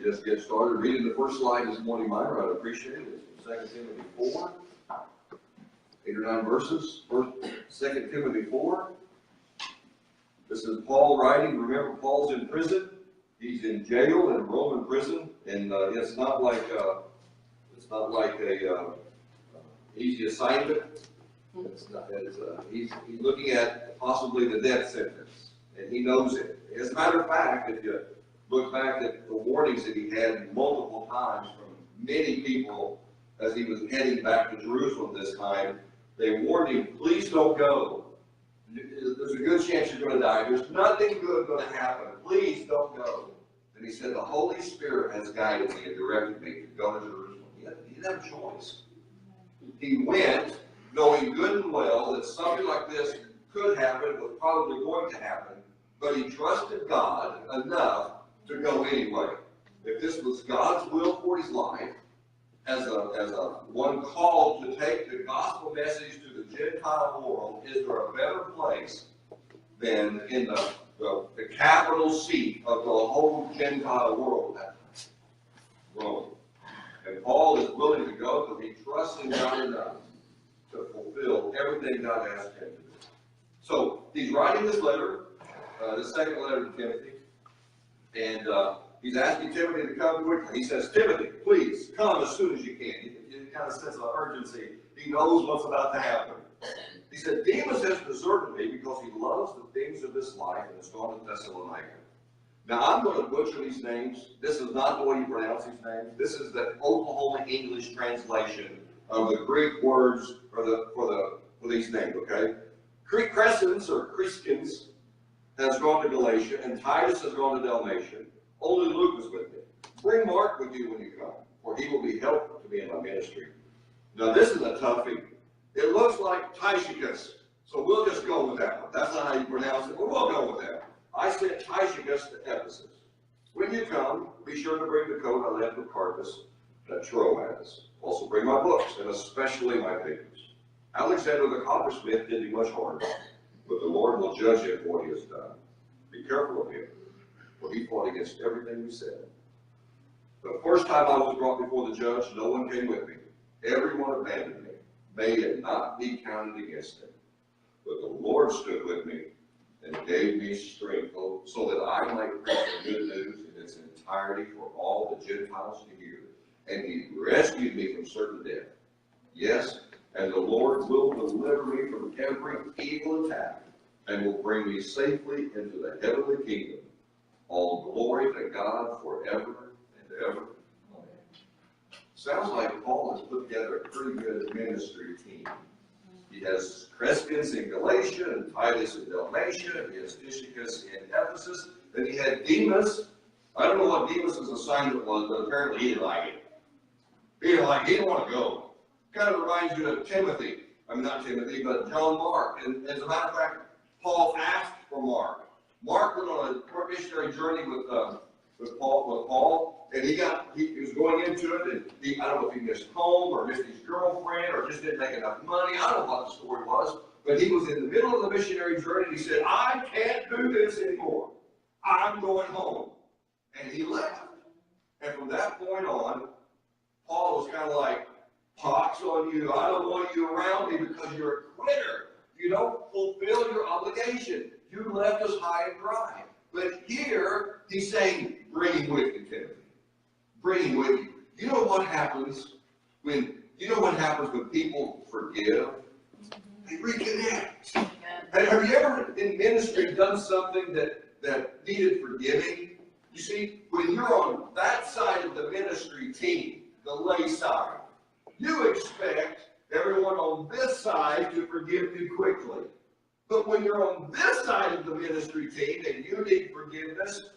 just get started reading the first slide this morning, Myra, I'd appreciate it. It's from 2 Timothy 4, 8 or 9 verses. 2 Timothy 4. This is Paul writing. Remember, Paul's in prison. He's in jail in a Roman prison, and it's not like a easy assignment. He's looking at possibly the death sentence, and he knows it. As a matter of fact, if you look back at the warnings that he had multiple times from many people as he was heading back to Jerusalem this time, they warned him, please don't go. There's a good chance you're going to die. There's nothing good going to happen. Please don't go. And he said, the Holy Spirit has guided me and directed me to go to Jerusalem. He didn't have a choice. He went knowing good and well that something like this could happen, was probably going to happen, but he trusted God enough to go anyway. If this was God's will for his life, as a one called to take the gospel message to the Gentile world, is there a better place than in the capital seat of the whole Gentile world at that time? Rome. And Paul is willing to go because he trusts in God enough to fulfill everything God asked him to do. So he's writing this letter, the second letter to Timothy, and he's asking Timothy to come quickly. He says, Timothy, please come as soon as you can. He kind of sense of urgency. He knows what's about to happen. He said, Demas has deserted me because he loves the things of this life and has gone to Thessalonica. Now, I'm going to butcher these names. This is not the way you pronounce these names. This is the Oklahoma English translation of the Greek words for these names, okay? Crescens or Crescens has gone to Galatia, and Titus has gone to Dalmatia. Only Luke is with me. Bring Mark with you when you come, for he will be helpful to me in my ministry. Now, this is a toughie. It looks like Tychicus, so we'll just go with that one. That's not how you pronounce it, but we'll go with that. I sent Tychicus to Ephesus. When you come, be sure to bring the coat I left with Carpus at Troas. Also bring my books, and especially my papers. Alexander the coppersmith did me much harm, but the Lord will judge him for what he has done. Be careful of him, for he fought against everything we said. The first time I was brought before the judge, no one came with me. Everyone abandoned me. May it not be counted against him. But the Lord stood with me and gave me strength so that I might preach the good news in its entirety for all the Gentiles to hear. And he rescued me from certain death. Yes, and the Lord will deliver me from every evil attack and will bring me safely into the heavenly kingdom. All glory to God forever and ever. Amen. Sounds like Paul has put together a pretty good ministry team. He has Crescens in Galatia and Titus in Dalmatia. He has Tychicus in Ephesus. Then he had Demas. I don't know what Demas' assignment was, but apparently he didn't like it. He didn't want to go. Kind of reminds you of Timothy. I mean, not Timothy, but John Mark. And as a matter of fact, Paul asked for Mark. Mark went on a missionary journey with Paul, and he was going into it, and I don't know if he missed home or missed his girlfriend or just didn't make enough money. I don't know what the story was, but he was in the middle of the missionary journey, and he said, I can't do this anymore. I'm going home. And he left. And from that point on, Paul was kind of like, pox on you. I don't want you around me because you're a quitter. You don't fulfill your obligation. You left us high and dry. But here, he's saying, bring him with you, Timothy. Bring him with you. You know what happens when people forgive? They reconnect. Have you ever in ministry done something that needed forgiving? You see, when you're on that side of the ministry team, the lay side, you expect everyone on this side to forgive you quickly. But when you're on this side of the ministry team and you need forgiveness,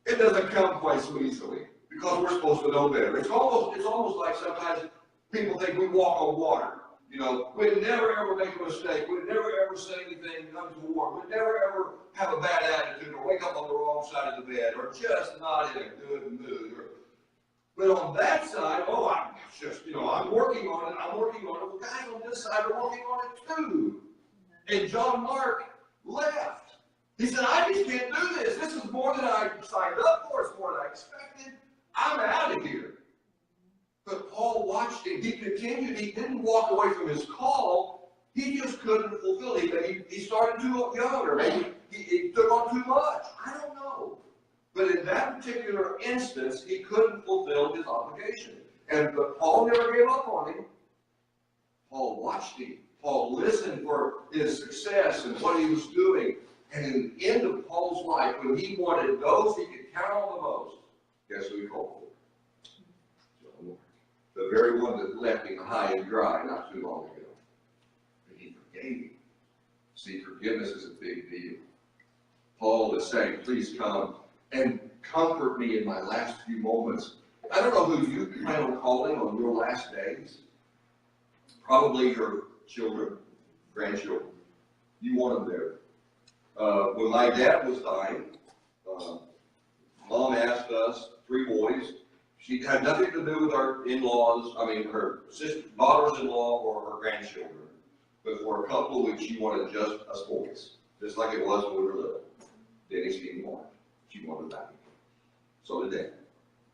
it doesn't come quite so easily because we're supposed to know better. It's almost like sometimes people think we walk on water. You know, we'd never ever make a mistake. We'd never ever say anything untoward. We'd never ever have a bad attitude or wake up on the wrong side of the bed or just not in a good mood. But on that side, I'm working on it. Well, guys on this side are working on it too. And John Mark left. He said, I just can't do this. This is more than I signed up for. It's more than I expected. I'm continued. He didn't walk away from his call. He just couldn't fulfill it. He started too young, or maybe he took on too much. I don't know. But in that particular instance, he couldn't fulfill his obligation. But Paul never gave up on him. Paul watched him. Paul listened for his success and what he was doing. And in the end of Paul's life, when he wanted those he could count on the most, guess who he called for? John Mark. The very one that left him high and dry not too long ago. And he forgave him. See, forgiveness is a big deal. Paul is saying, please come and comfort me in my last few moments. I don't know who you plan on calling on your last days. Probably your children, grandchildren. You want them there. When my dad was dying, Mom asked us, 3 boys, she had nothing to do with our in-laws, her daughters-in-law or her grandchildren, but for a couple of weeks she wanted just us boys, just like it was when we were little. Denny didn't want it. She wanted that. So did Dad.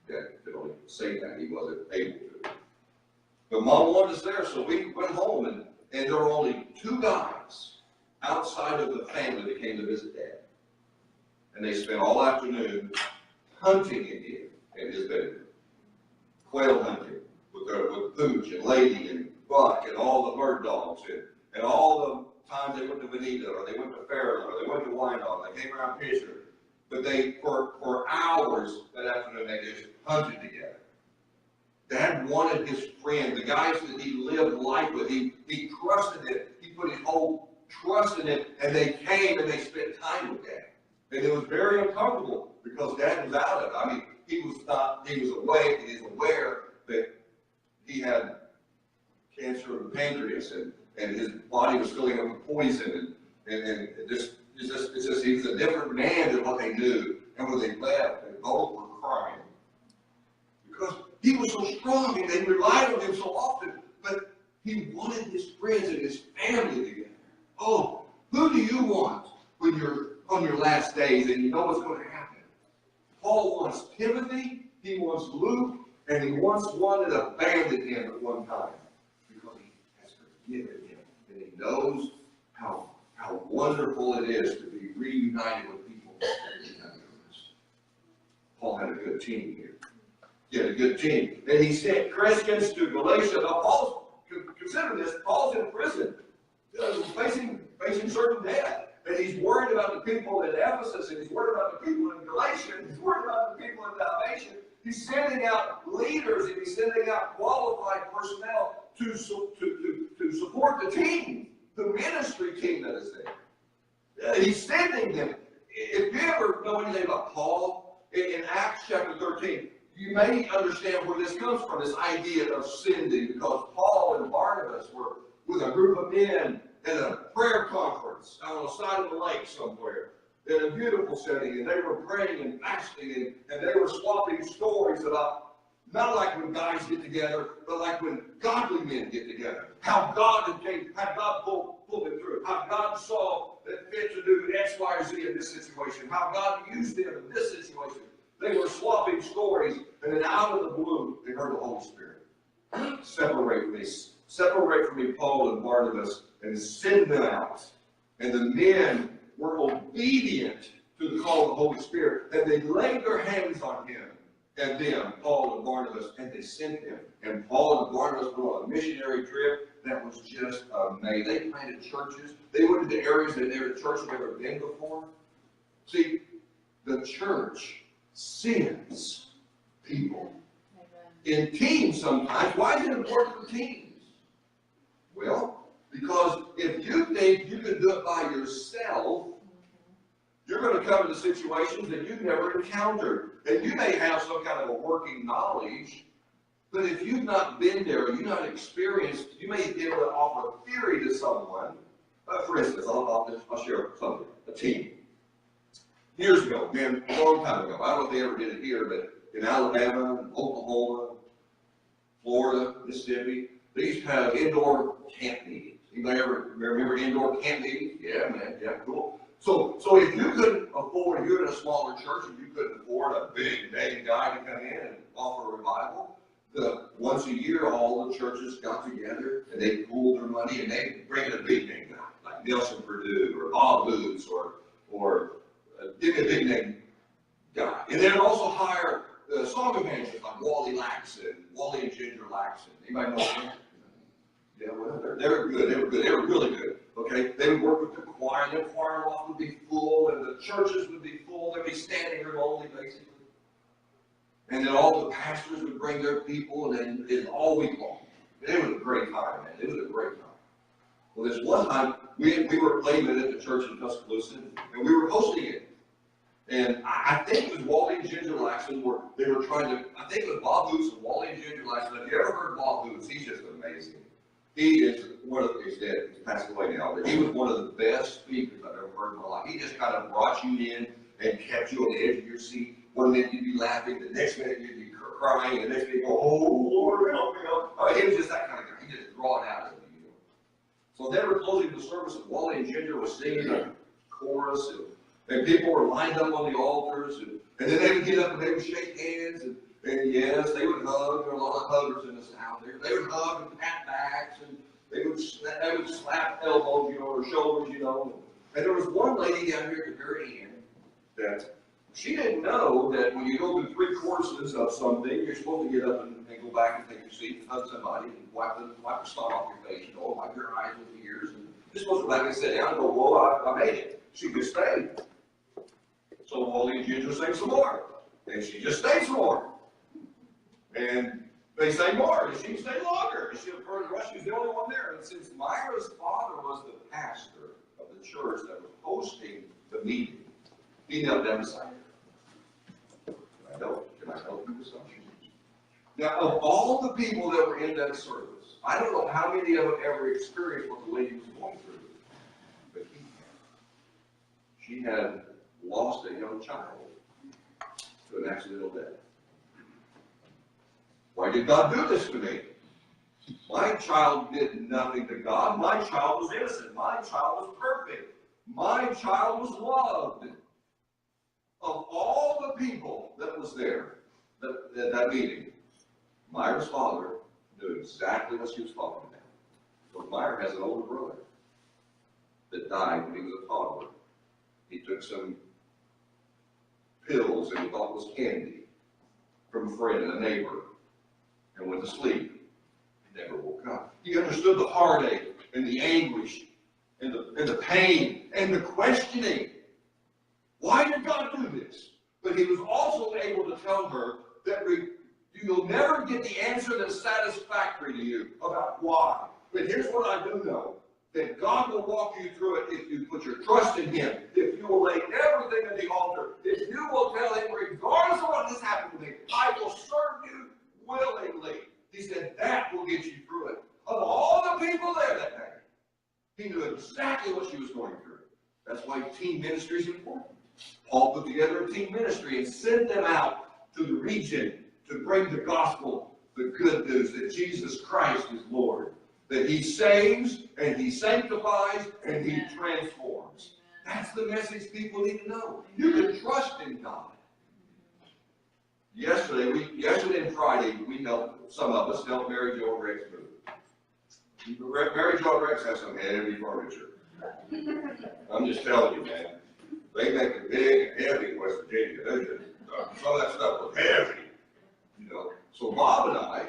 Dad could only say that. He wasn't able to. But Mom wanted us there, so we went home, and there were only 2 guys outside of the family that came to visit Dad. And they spent all afternoon hunting him in his bedroom. Quail hunting with Pooch and Lady and Buck and all the bird dogs and all the times they went to Bonita or they went to Fairland or they went to Wyandotte. They came around Fisher. But they, for hours that afternoon, they just hunted together. Dad wanted his friend, the guys that he lived life with. He trusted it. He put his whole trust in it, and they came and they spent time with Dad. And it was very uncomfortable because Dad was out of it. He was awake and he was aware that he had cancer of the pancreas and his body was filling up with poison and he was a different man than what they knew. And when they left, they both were crying because he was so strong and they relied on him so often, but he wanted his friends and his family together. Oh, who do you want when you're on your last days and you know what's going to happen? Paul wants Timothy, he wants Luke, and he wants one that abandoned him at one time because he has forgiven him and he knows how wonderful it is to be reunited with people. Paul had a good team here. He had a good team. And he sent Crescens to Galatia. Now, consider this, Paul's in prison, facing certain death. And he's worried about the people at Ephesus, and he's worried about the people in Galatia, and he's worried about the people in Dalmatia. He's sending out leaders, and he's sending out qualified personnel to support the team, the ministry team that is there. He's sending them. If you ever know anything about Paul, in Acts chapter 13, you may understand where this comes from, this idea of sending, because Paul and Barnabas were with a group of men at a prayer conference out on the side of the lake somewhere, in a beautiful setting, and they were praying and fasting, and they were swapping stories about, not like when guys get together, but like when godly men get together. How God had God pulled them through. How God saw that fit to do X, Y, or Z in this situation. How God used them in this situation. They were swapping stories, and then out of the blue, they heard the Holy Spirit. Separate from me, Paul and Barnabas, and send them out. And the men were obedient to the call of the Holy Spirit, and they laid their hands on him and them, Paul and Barnabas, and they sent them. And Paul and Barnabas went on a missionary trip that was just amazing. They planted churches. They went into areas that the church had never been before. See, the church sends people. In teams sometimes. Why is it important for teams? Well, because if you think you can do it by yourself, you're going to come into situations that you've never encountered. And you may have some kind of a working knowledge, but if you've not been there, you've not experienced, you may be able to offer a theory to someone. For instance, I'll share something, a team. Years ago, man, a long time ago, I don't know if they ever did it here, but in Alabama, Oklahoma, Florida, Mississippi, they used to have indoor camp meetings. Anybody ever remember indoor camp meetings? Yeah, man, yeah, cool. So if you couldn't afford, you're in a smaller church and you couldn't afford a big name guy to come in and offer a revival, once a year, all the churches got together and they pooled their money and they bring in a big name guy, like Nelson Purdue or Bob Boots or give me a big name guy. And then also hire song evangelists like Wally and Ginger Laxon. Anybody know them? Yeah, well, they were good. They were good. They were really good. Okay, they would work with the choir, and the choir loft would be full, and the churches would be full. There'd be standing room only, basically. And then all the pastors would bring their people, and then all week long. It was a great time, man. It was a great time. Well, this one time, we were playing at the church in Tuscaloosa, and we were hosting it. And I think it was Wally and Ginger Laxon they were trying to, I think it was Bob Boots and Wally and Ginger Laxon. Have you ever heard of Bob Boots? He's just amazing. He is he's dead, he's passed away now, but he was one of the best speakers I've ever heard in my life. He just kind of brought you in and kept you on the edge of your seat. One minute you'd be laughing, the next minute you'd be crying, and the next minute you'd go, oh, Lord, help me out. Oh, he was just that kind of guy. He just brought out of you. So they were closing the service, and Wally and Ginger were singing a chorus, and people were lined up on the altars, and then they would get up and they would shake hands, and yes, they would hug. There were a lot of huggers in the South there. They would hug and pat backs, and they would slap elbows, or shoulders, And there was one lady down here at the very end that she didn't know that when you go through 3 courses of something, you're supposed to get up and go back and take your seat and hug somebody and wipe the snot off your face, wipe your eyes with your ears, and you're supposed to go back and sit down and go, whoa, I made it. She could stay. So Wally and Ginger sang some more, and she just stayed some more. And they sang more, and she stayed longer. And she was the only one there. And since Myra's father was the pastor of the church that was hosting the meeting, he knelt down beside her. Can I help you with something? Now, of all the people that were in that service, I don't know how many of them ever experienced what the lady was going through, but he had. She had lost a young child to an accidental death. Why did God do this to me? My child did nothing to God. My child was innocent. My child was perfect. My child was loved. Of all the people that was there at that meeting, Myra's father knew exactly what she was talking about. So Myra has an older brother that died when he was a toddler. He took some pills that he thought was candy from a friend, a neighbor, and went to sleep. He never woke up. He understood the heartache and the anguish and the pain and the questioning. Why did God do this? But he was also able to tell her that you'll never get the answer that's satisfactory to you about why. But here's what I do know, that God will walk you through it if you put your trust in him, if you will lay everything at the altar, if you will tell him, regardless of what has happened to me, I will serve you willingly. He said that will get you through it. Of all the people there that day, he knew exactly what she was going through. That's why team ministry is important. Paul put together a team ministry and sent them out to the region to bring the gospel, the good news that Jesus Christ is Lord, that he saves and he sanctifies and he transforms. That's the message people need to know. You can trust in God. Yesterday and Friday, some of us helped Mary Jo and Rex move. Mary Jo and Rex have some heavy furniture. I'm just telling you, man. They make it big and heavy in West Virginia. Some of that stuff was heavy. So Bob and I,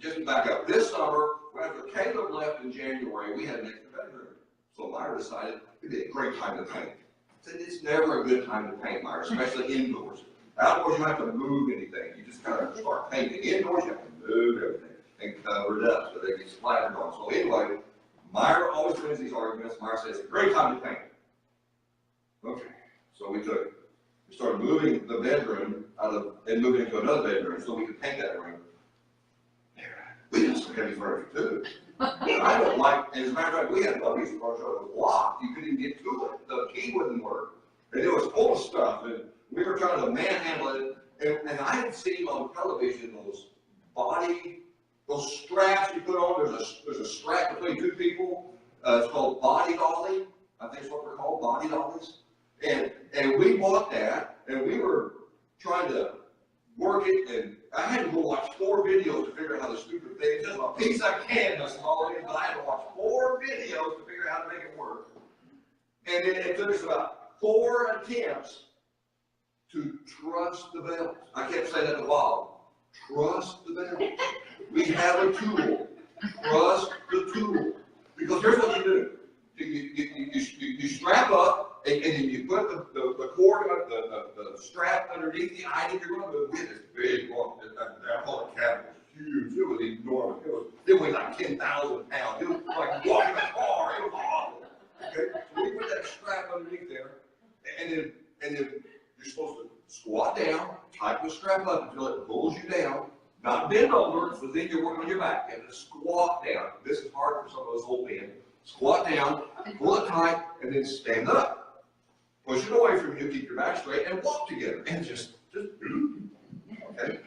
just to back up, this summer, after Caleb left in January, we had an extra bedroom. So Myra decided it'd be a great time to paint. I said, it's never a good time to paint, Myra, especially indoors. Outdoors, you don't have to move anything. You just kind of start painting. Indoors, you have to move everything and cover it up so they get splattered on. So anyway, Myra always wins these arguments. Myra says, it's a great time to paint. Okay, so we started moving the bedroom and moving into another bedroom so we could paint that room. We had some heavy furniture too. I don't like, as a matter of fact, we had one piece of furniture that was locked. You couldn't get to it. The key wouldn't work. And it was full of stuff. And we were trying to manhandle it. And I had seen on television those straps you put on. There's a strap between two people. It's called body dolly. I think it's what they're called, body dollies. And we bought that, and we were trying to work it, and I had to go watch 4 videos to figure out how the stupid thing is. Just a piece of canvas, all it is, but I had to watch 4 videos to figure out how to make it work. And then it took us about 4 attempts to trust the belt. I kept saying that to Bob. Trust the belt. We have a tool. Trust the tool. Because here's what you do. You strap up, and then you put the cord, the strap underneath the item you're going to move. We had this big one. That whole cabin was huge. It was enormous. It weighed like 10,000 pounds. It was like walking a car. It was awful. Okay? So we put that strap underneath there, and then you're supposed to squat down, tighten the strap up until it pulls you down. Not bend over, so then you're working on your back. You have to squat down. This is hard for some of us old men. Squat down, pull it tight, and then stand up. Push it away from you, keep your back straight, and walk together. And just okay?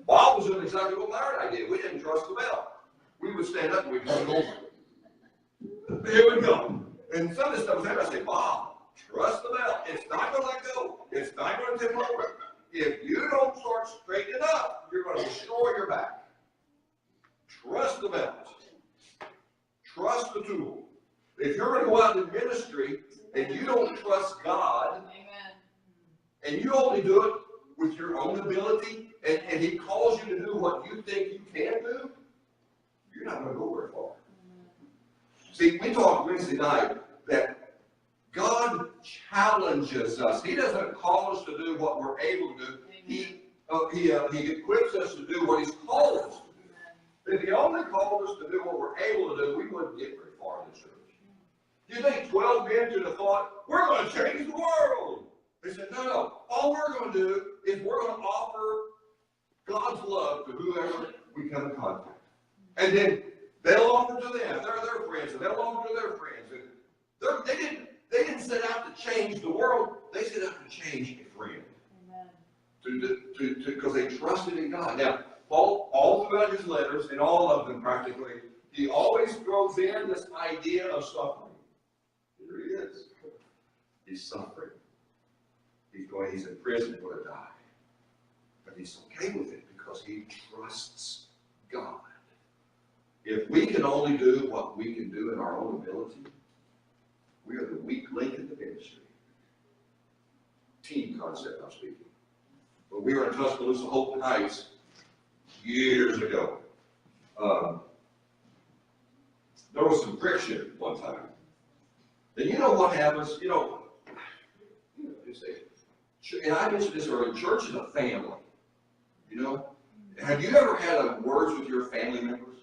Bob was doing exactly what Larry and I did. We didn't trust the belt. We would stand up and we'd turn it over. Here we go. And some of this stuff was happening. I say, Bob, trust the belt. It's not going to let go. It's not going to tip over. If you don't start straightening up, you're going to destroy your back. Trust the belt. Trust the tool. If you're going to go out in ministry and you don't trust God, amen, and you only do it with your own ability, and He calls you to do what you think you can do, you're not going to go very far. See, we talked Wednesday night that God challenges us. He doesn't call us to do what we're able to do. He equips us to do what He's called us to do. If He only called us to do what we're able to do, we wouldn't get very far in the church. You think 12 men could have thought, we're going to change the world? They said, no. All we're going to do is we're going to offer God's love to whoever we come in contact. And then they'll offer to them. They're their friends, and they'll offer to their friends. And they didn't set out to change the world. They set out to change a friend. Because they trusted in God. Now, Paul, all throughout his letters, and all of them practically, he always throws in this idea of suffering. Here he is. He's suffering. He's in prison, going to die. But he's okay with it because he trusts God. If we can only do what we can do in our own ability, we are the weak link in the ministry. Team concept, I'm speaking. When we were in Tuscaloosa, Hope Heights, years ago, there was some friction one time. And you know what happens? You know, and I mentioned this earlier, church is a family. You know? Have you ever had words with your family members?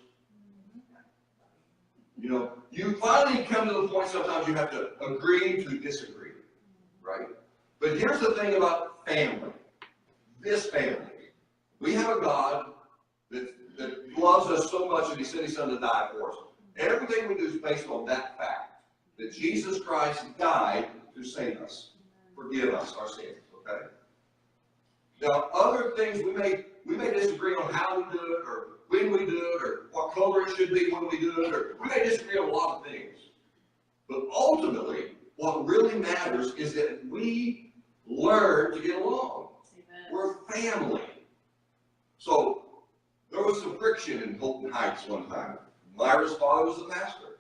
You know, you finally come to the point sometimes you have to agree to disagree, right? But here's the thing about family. This family. We have a God that loves us so much that He sent His Son to die for us. Everything we do is based on that fact, that Jesus Christ died to save us, forgive us our sins, okay? Now, other things we may disagree on how we do it, or when we do it, or what color it should be when we do it, or we may disagree on a lot of things. But ultimately, what really matters is that we learn to get along. We're family. So there was some friction in Holton Heights one time. Myra's father was the pastor.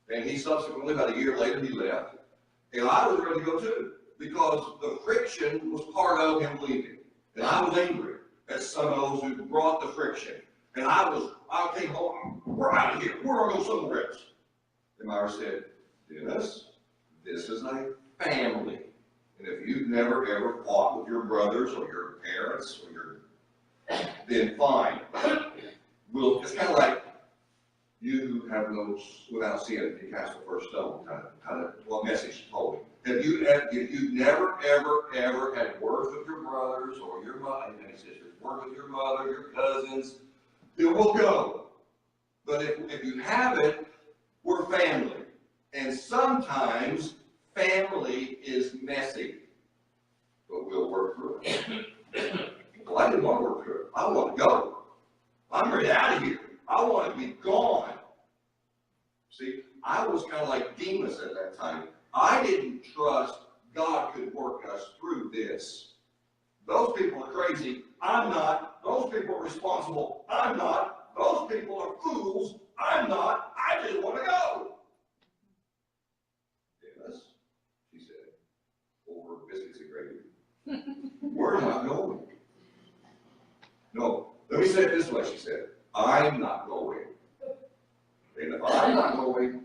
And he subsequently, about a year later, he left. And I was ready to go too, because the friction was part of him leaving. And I was angry at some of those who brought the friction. And I came home, we're out of here. We're going to go somewhere else. And Myra said, Dennis, this is a family. And if you've never ever fought with your brothers or your parents then fine. Well, it's kind of like you who have those without sin, you cast the first stone, kind of what message told me. If you've never ever had words with your brothers or your mother, and sisters, words with your mother, your cousins, then we'll go. But if you haven't, we're family. And sometimes family is messy, but we'll work through it. Well, I didn't want to work through it. I want to go. I'm ready out of here. I want to be gone. See, I was kind of like Demas at that time. I didn't trust God could work us through this. Those people are crazy. I'm not. Those people are responsible. I'm not. Those people are fools. I'm not. I just want to go. Yes, she said, over biscuits and gravy. We're not going. No, let me say it this way, she said. I'm not going. And if I'm not going,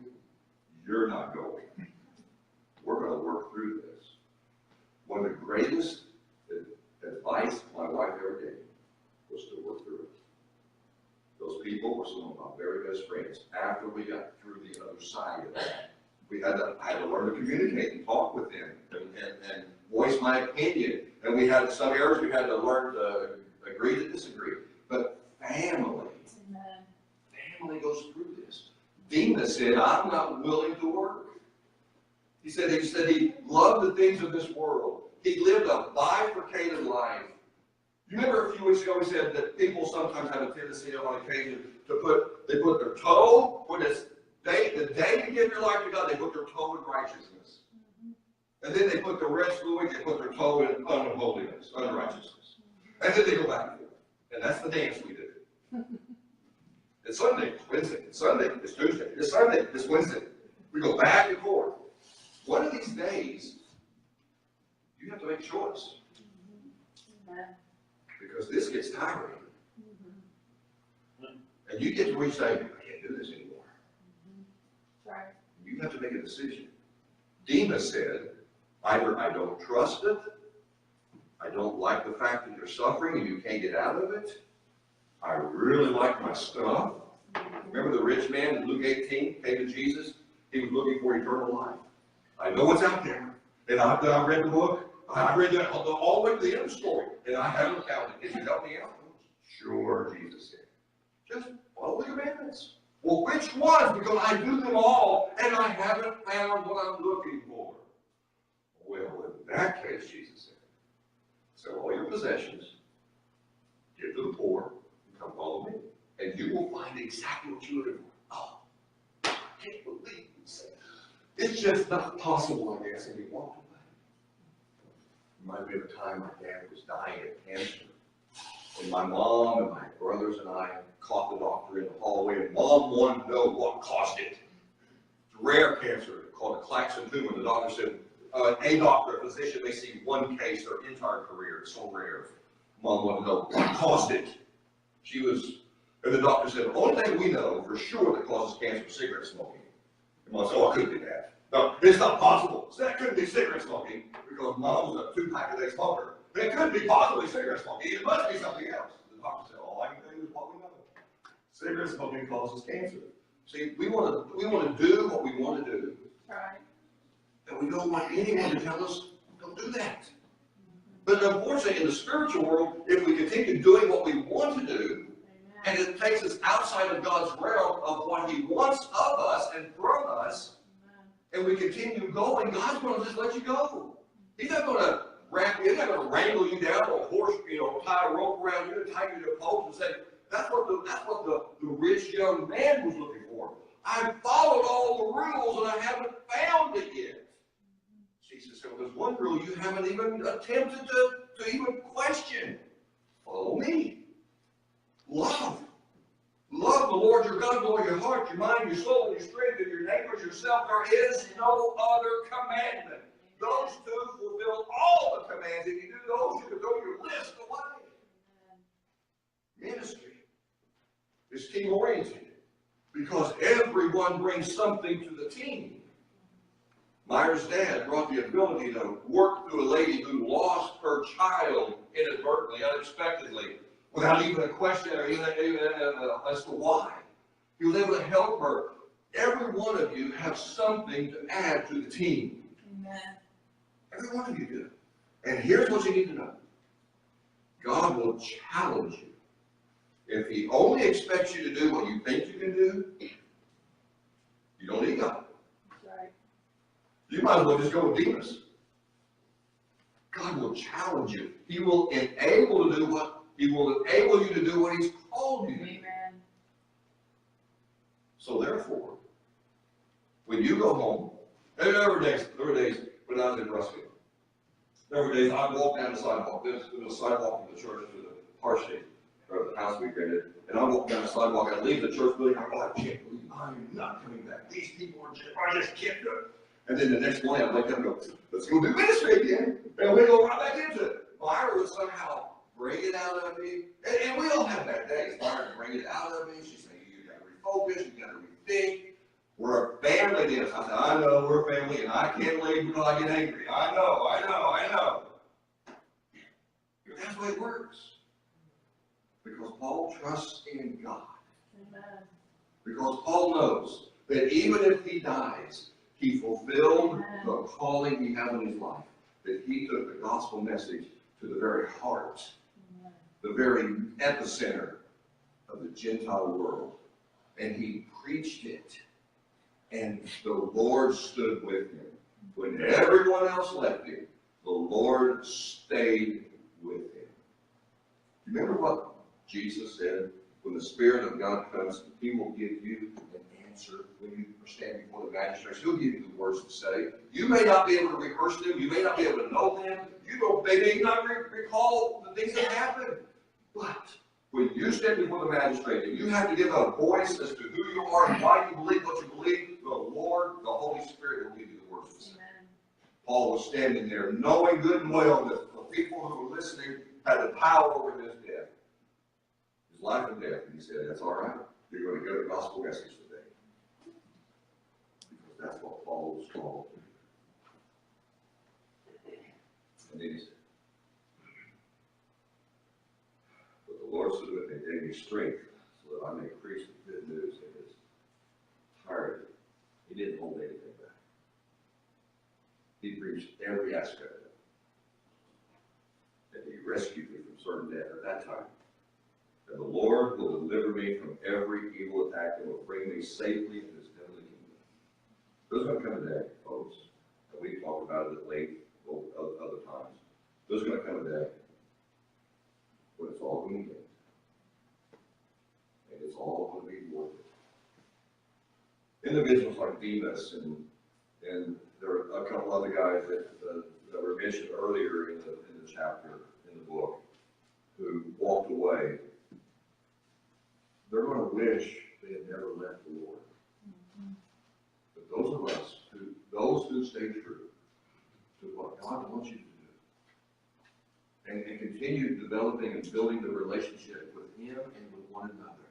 you're not going. We're going to work through this. One of the greatest advice my wife ever gave was to work through it. Those people were some of my very best friends. After we got through the other side of that, I had to learn to communicate and talk with them and voice my opinion. And we had some areas we had to learn to agree to disagree. But family goes through this. Demas said, I'm not willing to work. He said he loved the things of this world. He lived a bifurcated life. You remember a few weeks ago we said that people sometimes have a tendency on occasion to put their toe, the day you give your life to God, they put their toe in righteousness. And then they put the rest of the week, they put their toe in unholiness, unrighteousness. And then they go back and forth. And that's the dance we do. It's Sunday, it's Wednesday, it's Sunday, it's Tuesday, it's Sunday, it's Wednesday. We go back and forth. One of these days, you have to make a choice. Because this gets tiring. And you get to where you say, I can't do this anymore. Right. You have to make a decision. Demas said, either I don't trust it, I don't like the fact that you're suffering and you can't get out of it, I really like my stuff. Remember the rich man in Luke 18 came to Jesus? He was looking for eternal life. I know what's out there. And I've read the book. I've read that all the way to the end of the story. And I haven't found it. Can you help me out? Sure, Jesus said. Just follow the commandments. Well, which ones? Because I do them all, and I haven't found what I'm looking for. Well, in that case, Jesus said, sell all your possessions, give to the poor, and come follow me. And you will find exactly what you're looking for. Oh, I can't believe you said that. It's just not possible, I guess, and he walked away. Reminds me of a time my dad was dying of cancer. And my mom and my brothers and I caught the doctor in the hallway, and Mom wanted to know what caused it. It's rare cancer called a Claxon tumor. The doctor said, a doctor, a physician, may see one case their entire career. It's so rare. Mom wanted to know what caused it. And the doctor said, the only thing we know for sure that causes cancer is cigarette smoking. And Mom said, oh, it couldn't be that. No, it's not possible. So that couldn't be cigarette smoking because Mom was a 2-pack-a-day smoker. It couldn't be possibly cigarette smoking. It must be something else. The doctor said, all I can tell you is what we know. Cigarette smoking causes cancer. See, we want to do what we want to do. Right. And we don't want anyone to tell us, don't do that. But unfortunately, in the spiritual world, if we continue doing what we want to do, and it takes us outside of God's realm of what He wants of us and from us, and we continue going, God's going to just let you go. He's not going to wrangle you down or horse, tie a rope around you and tie you to a post and say, that's what the rich young man was looking for. I've followed all the rules and I haven't found it yet. Jesus said, well, there's one rule you haven't even attempted to even question. Follow me. Love. Love the Lord your God with all your heart, your mind, your soul, your strength, and your neighbors, yourself. There is no other commandment. Those two fulfill all the commands. If you do those, you can throw your list away. Ministry is team-oriented because everyone brings something to the team. Myra's dad brought the ability to work through a lady who lost her child inadvertently, unexpectedly, without even a question or even as to why. He was able to help her. Every one of you have something to add to the team. Amen. Every one of you do. And here's what you need to know. God will challenge you. If He only expects you to do what you think you can do, you don't need God. Right. You might as well just go with Demas. God will challenge you. He will enable you to do what He's called you to do. Amen. So therefore, when you go home, and there were days when I was in Russellville. There were days I'd walk down the sidewalk. There's a sidewalk in the church with Harshey, or the house we rented, and I walk down the sidewalk, I leave the church building, I go, I can't believe I'm not coming back. These people are just, I just can't do it. And then the next morning, I wake up and go, let's go do ministry again. And we go right back into it. Myra would somehow bring it out of me. And we all have bad days. Myra would bring it out of me. She'd say, you got to refocus, you got to rethink. We're a family, this. I said, I know we're a family, and I can't leave because I get angry. I know. That's the way it works. Because Paul trusts in God. Amen. Because Paul knows that even if he dies, he fulfilled the calling he had in his life. That he took the gospel message to the very heart, the very epicenter of the Gentile world. And he preached it. And the Lord stood with him. When everyone else left him, the Lord stayed with him. Remember what Jesus said? When the Spirit of God comes, he will give you an answer when you stand before the magistrates. He'll give you the words to say. You may not be able to rehearse them. You may not be able to know them. You may not recall the things that happened. But when you stand before the magistrate and you have to give a voice as to who you are and why you believe what you believe, the Lord, the Holy Spirit will give you the words to say. Amen. Paul was standing there knowing good and well that the people who were listening had the power over his death. His life and death. And he said, that's all right. You're going to get a gospel message today. Because that's what Paul was called to do. And then he said, but the Lord stood with me and gave me strength so that I may preach the good news in his entirety. He didn't hold anything back. He preached every aspect of it. And he rescued me from certain death at that time. And the Lord will deliver me from every evil attack and will bring me safely into his heavenly kingdom. There's going to come a day, folks, and we've talked about it at length other times. There's going to come a day when it's all going to end. And it's all going to be worth it. Individuals like Demas and there are a couple other guys that were mentioned earlier in the chapter, in the book, who walked away. They're going to wish they had never left the Lord. But those of us, those who stay true to what God wants you to do, and continue developing and building the relationship with him and with one another.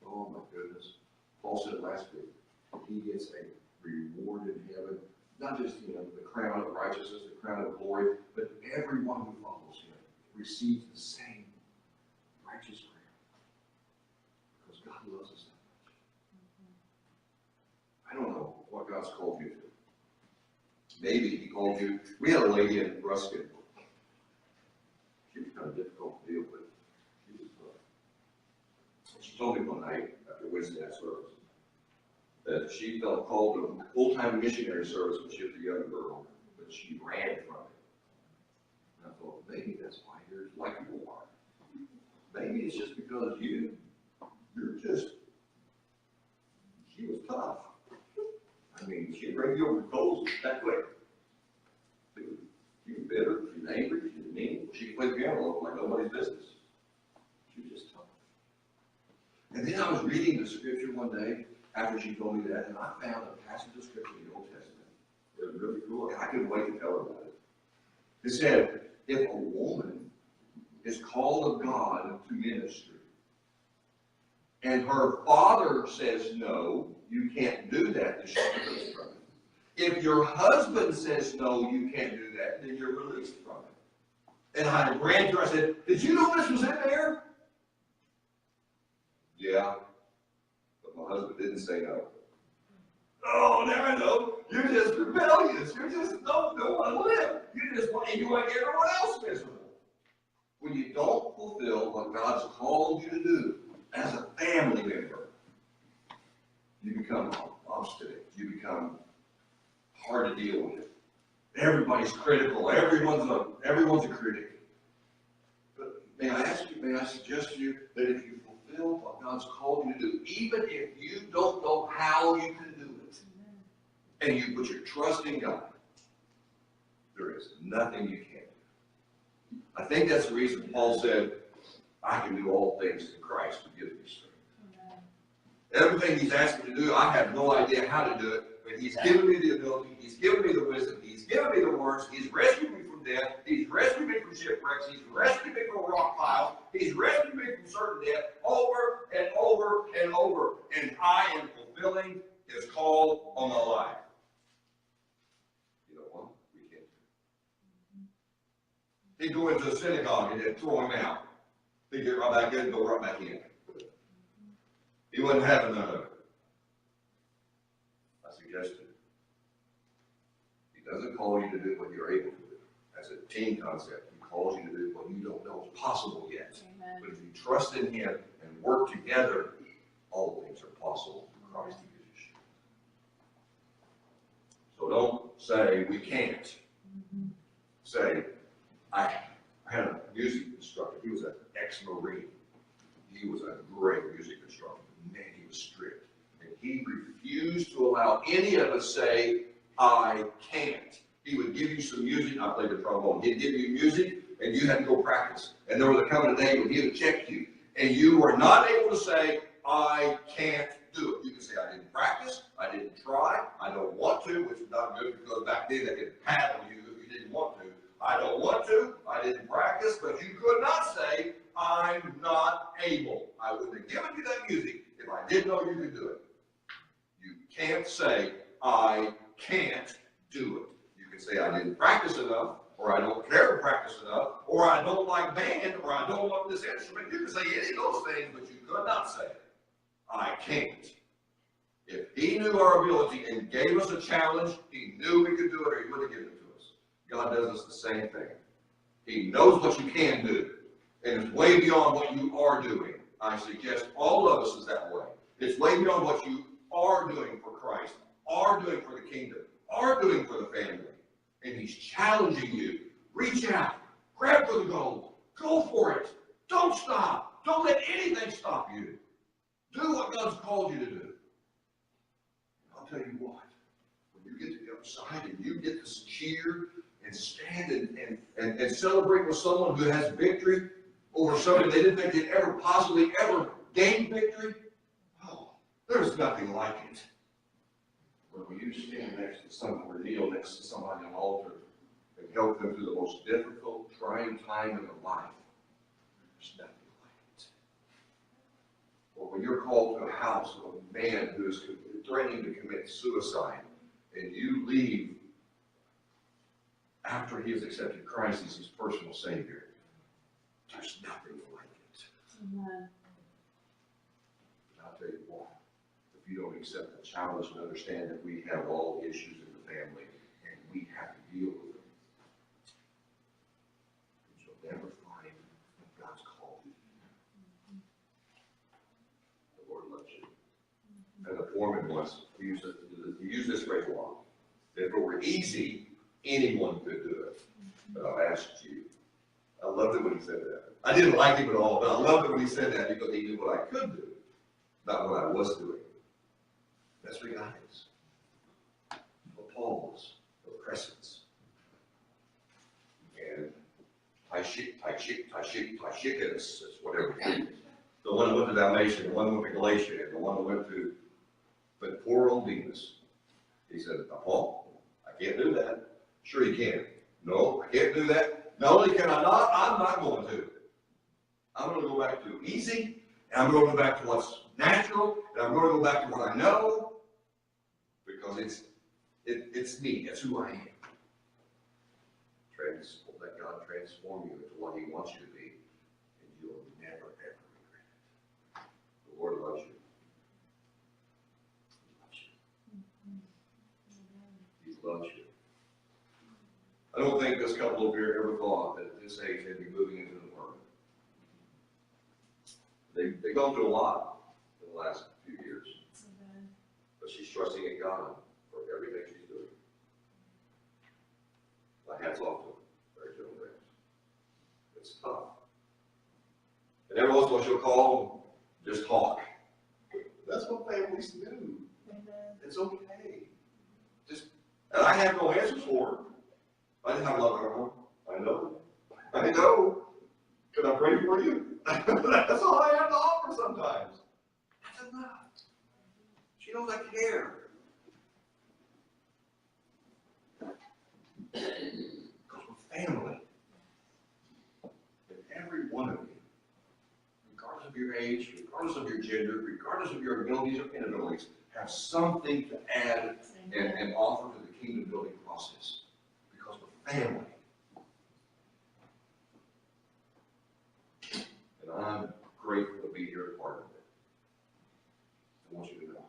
Oh my goodness. Paul said last week, he gets a reward in heaven. Not just, the crown of righteousness, the crown of glory, but everyone who follows him receives the same righteous crown. Because God loves us that much. I don't know what God's called you to. Maybe he called you. We had a lady in Ruskin. She was kind of difficult to deal with. She was tough. She told me one night after Wednesday night service that she felt called to full-time missionary service when she was a young girl, but she ran from it. And I thought, maybe that's why you're like you are. Maybe it's just because she was tough. I mean, she'd bring you over coals that quick. She was bitter, she was angry, she was mean. She could play piano like nobody's business. She was just tough. And then I was reading the scripture one day after she told me that, and I found a passage of scripture in the Old Testament. It was really cool. I couldn't wait to tell her about it. It said, if a woman is called of God to ministry, and her father says, no, you can't do that, then she's released from it. If your husband says, no, you can't do that, then you're released from it. And I ran to her, I said, did you know this was in there? Yeah. But my husband didn't say no. Oh, now no. You're just rebellious. You're just, don't want to live. You just want, and you want everyone else miserable. When you don't fulfill what God's called you to do as a family member, you become obstinate. You become hard to deal with. Everybody's critical. Everyone's a critic. But may I suggest to you that if you fulfill what God's called you to do, even if you don't know how you can do it, and you put your trust in God, there is nothing you can't do. I think that's the reason Paul said, I can do all things through Christ who gives me strength. Everything he's asked me to do, I have no idea how to do it, but he's given me the ability, he's given me the wisdom, he's given me the words, he's rescued me from death, he's rescued me from shipwrecks, he's rescued me from rock piles, he's rescued me from certain death over and over and over, and I am fulfilling his call on my life. You know what? We can't do it. He'd go into a synagogue and they'd throw him out. He'd get right back in and go right back in. He wasn't having none of it. I suggested he doesn't call you to do what you're able to do. That's a team concept. He calls you to do what you don't know is possible yet. Amen. But if you trust in him and work together, all things are possible in Christ who gives you strength. So don't say we can't. Say, I had a music instructor. He was an ex-Marine. He was a great music instructor. Man, he was strict. And he refused to allow any of us say, I can't. He would give you some music. I played the trombone. He'd give you music, and you had to go practice. And there was a coming day when he would check you, and you were not able to say, I can't do it. You can say, I didn't practice, I didn't try, I don't want to, which is not good because back then they could paddle you if you didn't want to. I don't want to, I didn't practice, but you could not say, I'm not able. I wouldn't have given you that music if I didn't know you could do it. You can't say, I can't do it. You can say, I didn't practice enough, or I don't care to practice enough, or I don't like band, or I don't love this instrument. You can say any of those things, but you could not say, I can't. If he knew our ability and gave us a challenge, he knew we could do it, or he would have given it to us. God does us the same thing. He knows what you can do, and it's way beyond what you are doing. I suggest all of us is that way. It's way beyond what you are doing for Christ, are doing for the kingdom, are doing for the family. And he's challenging you. Reach out. Grab for the gold. Go for it. Don't stop. Don't let anything stop you. Do what God's called you to do. I'll tell you what. When you get to the other side and you get to cheer and stand and celebrate with someone who has victory over something they didn't think they'd ever possibly ever gain victory, oh, there's nothing like it. But when you stand next to someone or kneel next to somebody on the altar and help them through the most difficult, trying time in their life, there's nothing like it. Or when you're called to a house of a man who is threatening to commit suicide, and you leave after he has accepted Christ as his personal Savior, there's nothing like it. Amen. But I'll tell you what. If you don't accept the challenge and understand that we have all the issues in the family and we have to deal with them, you'll never find what God's called you to do. The Lord loves you. And the foreman was, he used this phrase a lot. If it were easy, anyone could do it. But I've asked you. I loved it when he said that. I didn't like him at all, but I loved it when he said that because he knew what I could do, not what I was doing. That's what God is. What Paul was, the Crescents. And Tychicus, whatever it is. The one that went to Dalmatia, the one that went to Galatia, and the one that went to, but poor old Demas. He said, Paul, I can't do that. Sure you can. No, I can't do that. Not only can I not, I'm not going to. I'm going to go back to easy, and I'm going to go back to what's natural, and I'm going to go back to what I know, because it's me, it's who I am. Let God transform you into what he wants you to be, and you'll never, ever regret it. The Lord loves you. He loves you. I don't think this couple over here ever thought that at this age they'd be moving into an apartment. They've gone through a lot in the last few years. But she's trusting in God for everything she's doing. My hat's off to her. Very gentle race. It's tough. And every once in a while she'll call and just talk. That's what families do. It's okay. And I have no answers for her. I didn't have a lot of her. I know. I know. Can I pray for you? That's all I have to offer sometimes. That's enough. She knows I care. Because we're family. And every one of you, regardless of your age, regardless of your gender, regardless of your abilities or inabilities, have something to add and offer to the kingdom building process. Because we're family. And I'm grateful to be here a part of it. I want you to know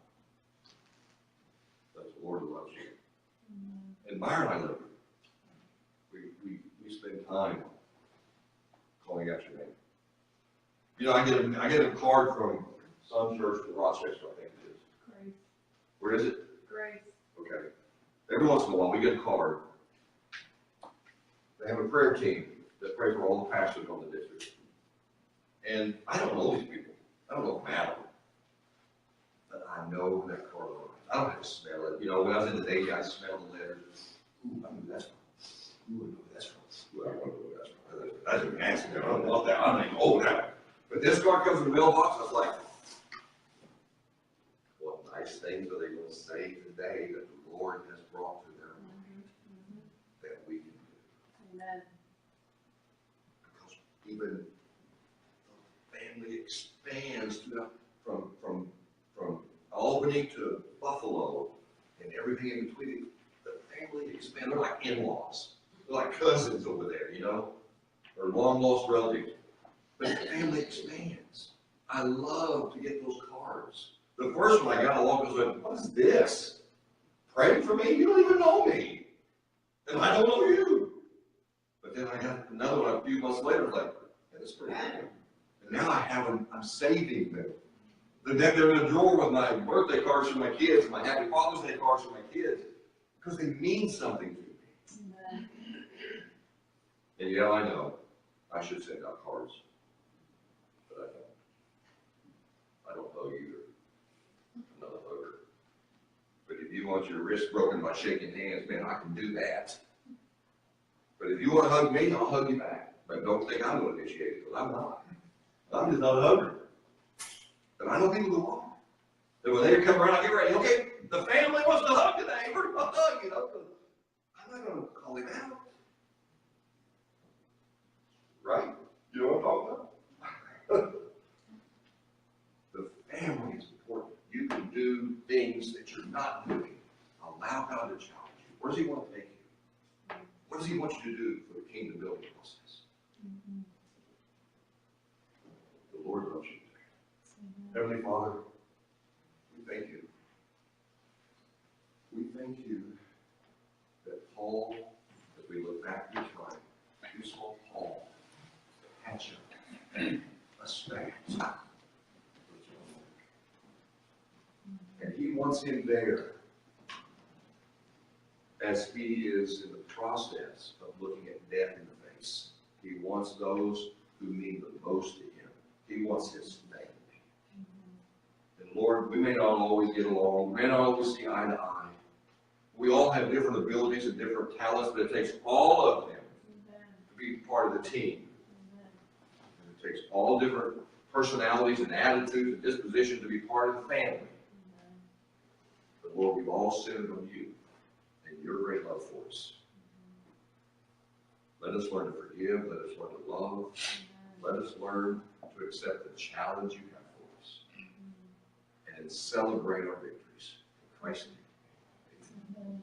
that the Lord loves you. And Myra and I love you. We spend time calling out your name. You know, I get a card from some church in Rochester, I think it is. Grace. Where is it? Grace. Okay. Every once in a while, we get a card. They have a prayer team that prays for all the pastors on the district. And I don't know these people. I don't know Matt. But I know that card. I don't have to smell it. You know, when I was in the Navy, I smelled the letters. Ooh, I know who that's from. Ooh, I know who that's from. Ooh, I wonder who that's from. That's a nasty. I don't love that. I don't even hold that. But this card comes in the mailbox. I was like, what nice things are they going to say today that the Lord has brought to them that we can do? Amen. Because even the family expands to from Albany to Buffalo and everything in between. The family expands. They're like in-laws. They're like cousins over there, you know, or long-lost relatives. But the family expands. I love to get those cards. The first one I got along was, what is this? Praying for me? You don't even know me. And I don't know you. But then I got another one a few months later, like, yeah, that's pretty good. And now I have them, I'm saving them. They're in a drawer with my birthday cards for my kids, my Happy Father's Day cards for my kids, because they mean something to me. Amen. And yeah, I know, I should send out cards, but I don't. I don't hug either. I'm not a hugger. But if you want your wrist broken by shaking hands, man, I can do that. But if you want to hug me, I'll hug you back. But don't think I'm going to initiate it, because I'm not. I'm just not a hugger. And I know people who are. And when they come around, I get ready. Okay, the family wants to hug today. We're going to hug, you know. I'm not going to call him out. Right? You know what I'm talking about? The family is important. You can do things that you're not doing. Allow God to challenge you. Where does He want to take you? What does He want you to do for the kingdom building process? The Lord loves you. Heavenly Father, we thank you. We thank you that Paul, as we look back through time, you saw Paul patch up a stance with John Mark. And he wants him there as he is in the process of looking at death in the face. He wants those who mean the most to him. He wants his family. And Lord, we may not always get along. We may not always see eye to eye. We all have different abilities and different talents, but it takes all of them to be part of the team. And it takes all different personalities and attitudes and dispositions to be part of the family. But Lord, we've all centered on you and your great love for us. Let us learn to forgive. Let us learn to love. Let us learn to accept the challenge you have for us. And celebrate our victories. In Christ's name. Amen.